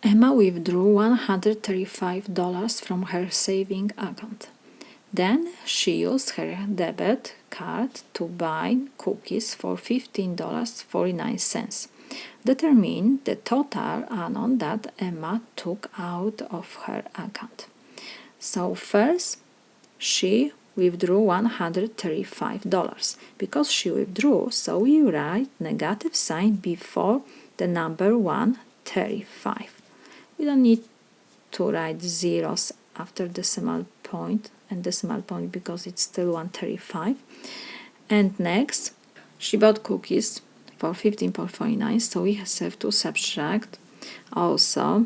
Emma withdrew $135 from her saving account. Then she used her debit card to buy cookies for $15.49. Determine the total amount that Emma took out of her account. So first, she withdrew $135. Because she withdrew, so we write negative sign before the number 135. We don't need to write zeros after decimal point and decimal point because it's still 135. And next, she bought cookies for $15.49, so we have to subtract also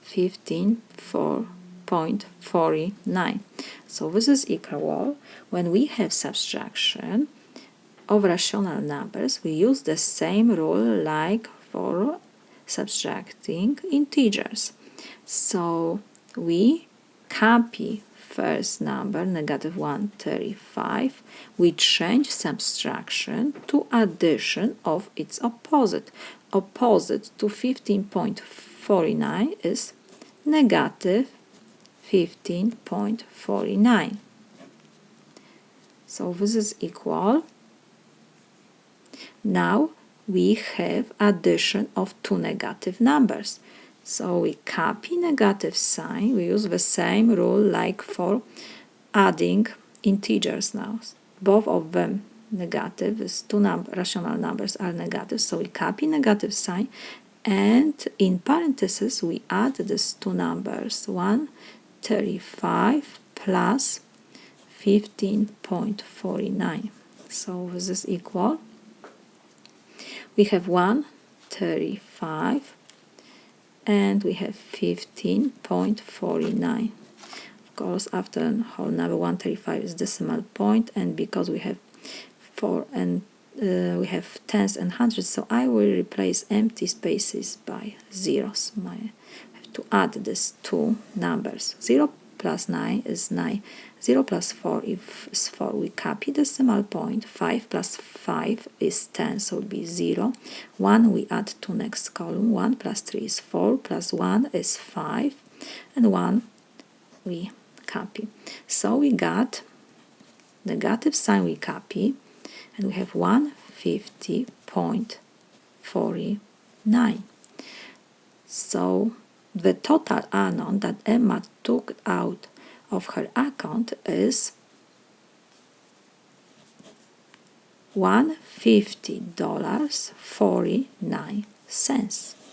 $15.49. So this is equal. When we have subtraction of rational numbers, we use the same rule like for subtracting integers. So we copy first number, negative 135. We change subtraction to addition of its opposite. Opposite to 15.49 is negative 15.49. So this is equal. Now we have addition of two negative numbers. So we copy negative sign. We use the same rule like for adding integers now. Both of them negative. These two rational numbers are negative. So we copy negative sign, and in parentheses we add these two numbers, 135 plus 15.49. So this is equal. We have 135 and we have 15.49. Of course, after whole number 135 is decimal point, and because we have 4 and we have tens and hundreds, so I will replace empty spaces by zeros. I have to add these two numbers. 0 plus 9 is 9. 0 plus 4 is 4. We copy the decimal point. 5 plus 5 is 10, so it will be 0. 1 we add to next column. 1 plus 3 is 4, plus 1 is 5, and 1 we copy. So we got negative sign we copy, and we have 150.49. So the total amount that Emma took out of her account is $150.49.